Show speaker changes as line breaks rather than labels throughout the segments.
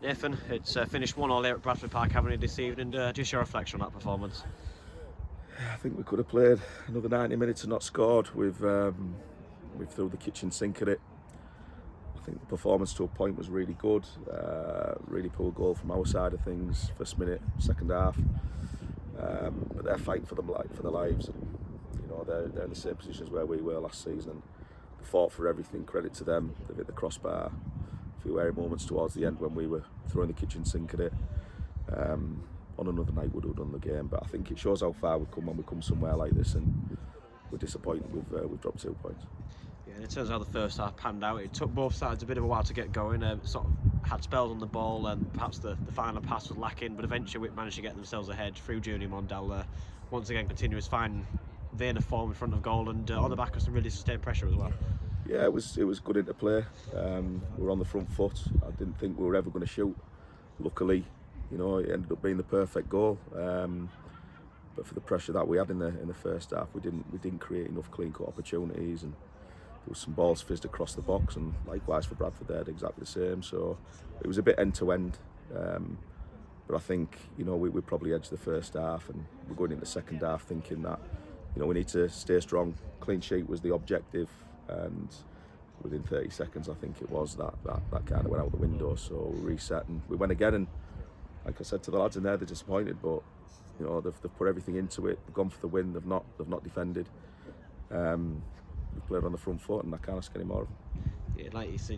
Nathan, it's finished 1-1 here at Bradford Park, haven't you, this evening? Just your reflection on that performance.
I think we could have played another 90 minutes and not scored. We've thrown the kitchen sink at it. I think the performance to a point was really good. Really poor goal from our side of things, first minute, second half. But they're fighting for their lives, and they're in the same positions where we were last season. And they fought for everything. Credit to them. They've hit the crossbar. A few airy moments towards the end when we were throwing the kitchen sink at it. On another night would have done the game, but I think it shows how far we've come when we come somewhere like this, and we're disappointed we've dropped 2 points.
Yeah, and in terms of how the first half panned out, it took both sides a bit of a while to get going. Sort of had spells on the ball, and perhaps the final pass was lacking, but eventually we managed to get themselves ahead through Junior Mondell. Once again, continuous fine vein of form in front of goal, and on the back of some really sustained pressure as well.
Yeah, it was good interplay. We were on the front foot. I didn't think we were ever going to shoot. Luckily, it ended up being the perfect goal. But for the pressure that we had in the first half, we didn't create enough clean-cut opportunities, and there was some balls fizzed across the box, and likewise for Bradford, they had exactly the same. So it was a bit end-to-end. But I think we probably edged the first half, and we're going into the second half thinking that we need to stay strong. Clean sheet was the objective, and within 30 seconds, I think it was that kind of went out the window. So we reset and we went again, and like I said to the lads in there, they're disappointed, but they've put everything into it. They've gone for the win. They've not defended. We've played on the front foot, and I can't ask any more of them.
Yeah, like you said,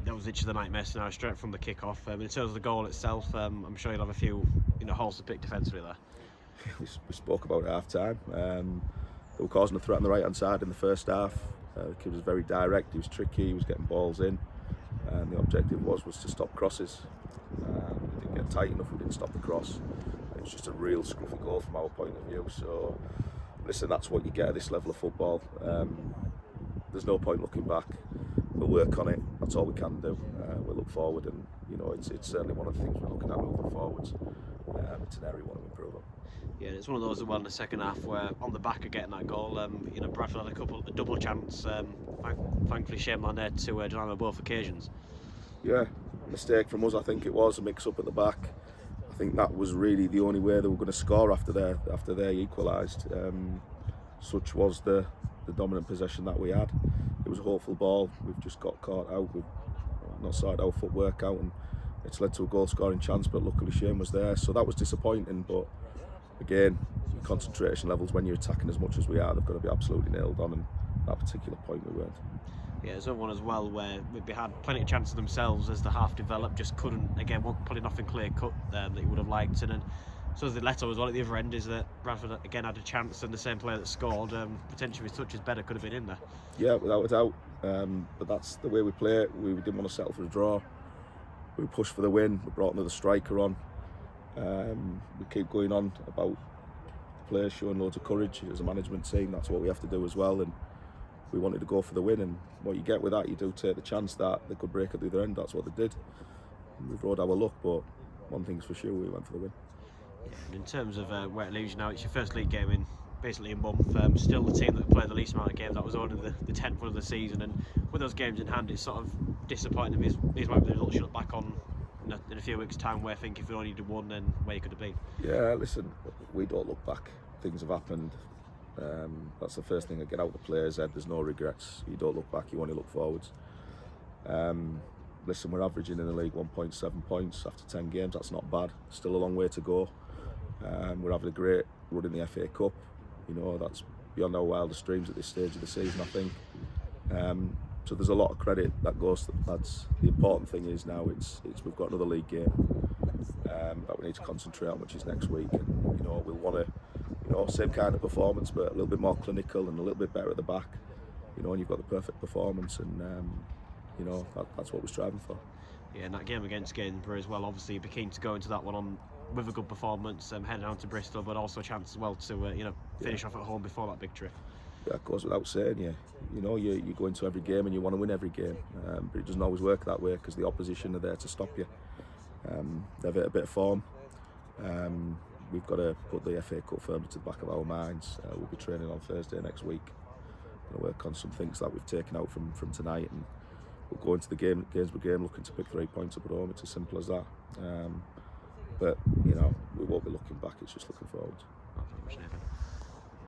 that was literally the nightmare scenario straight from the kick-off. In terms of the goal itself, I'm sure you'll have a few holes to pick defensively there.
We spoke about it at half-time. They were causing a threat on the right-hand side in the first half. The kid was very direct. He was tricky. He was getting balls in, and the objective was to stop crosses. We didn't get tight enough. We didn't stop the cross. It was just a real scruffy goal from our point of view. So, listen, that's what you get at this level of football. There's no point looking back. We'll work on it. That's all we can do. We'll look forward, and it's certainly one of the things we're looking at moving forwards. It's an area we want to improve on.
Yeah, it's one of those as well in the second half where on the back of getting that goal, Bradford had a double chance. Thankfully, Shaman there to deny on both occasions.
Yeah, mistake from us. I think it was a mix-up at the back. I think that was really the only way they were going to score after they equalised. Such was the dominant possession that we had. It was a hopeful ball. We've just got caught out. We've not sorted our footwork out, and it's led to a goal-scoring chance. But luckily, Shane was there, so that was disappointing. But again, your concentration levels when you're attacking as much as we are, they've got to be absolutely nailed on, and at that particular point we weren't.
Yeah, there's another one as well where we had plenty of chances themselves as the half developed, just couldn't, again, probably nothing clear cut that you would have liked. And then, so as the letter as well at the other end is that Bradford again had a chance, and the same player that scored, potentially with touches better, could have been in there. Yeah,
without a doubt. But that's the way we play it. We didn't want to settle for a draw. We pushed for the win. We brought another striker on. We keep going on about the players showing loads of courage as a management team. That's what we have to do as well, and we wanted to go for the win, and what you get with that, you do take the chance that they could break at the other end. That's what they did. We've rode our luck, but one thing's for sure, we went for the win.
Yeah, and in terms of where it leaves you now, it's your first league game in basically a month. Still the team that played the least amount of games. That was only the 10th one of the season, and with those games in hand, it's sort of disappointing me. These might be the results you look back on in a few weeks' time, where I think if we only did one, then where you could have been. Yeah,
listen, we don't look back. Things have happened. That's the first thing I get out of the players' head. There's no regrets. You don't look back, you only look forwards. Listen, we're averaging in the league 1.7 points after 10 games. That's not bad. Still a long way to go. We're having a great run in the FA Cup. That's beyond our wildest dreams at this stage of the season, I think. So there's a lot of credit that goes to the lads. The important thing is now it's we've got another league game that we need to concentrate on, which is next week. And we'll want to. Same kind of performance, but a little bit more clinical and a little bit better at the back. And you've got the perfect performance, and that's what we're striving for.
Yeah, and that game against Gainsborough as well. Obviously, you'd be keen to go into that one on with a good performance, heading down to Bristol, but also a chance as well to finish off at home before that big trip.
Yeah, it goes without saying. You go into every game and you want to win every game, but it doesn't always work that way because the opposition are there to stop you. They've hit a bit of form. We've got to put the FA Cup firmly to the back of our minds. We'll be training on Thursday next week. Going to work on some things that we've taken out from tonight, and we'll go into the games per game looking to pick 3 points up at home. It's as simple as that. But you know, we won't be looking back. It's just looking forward.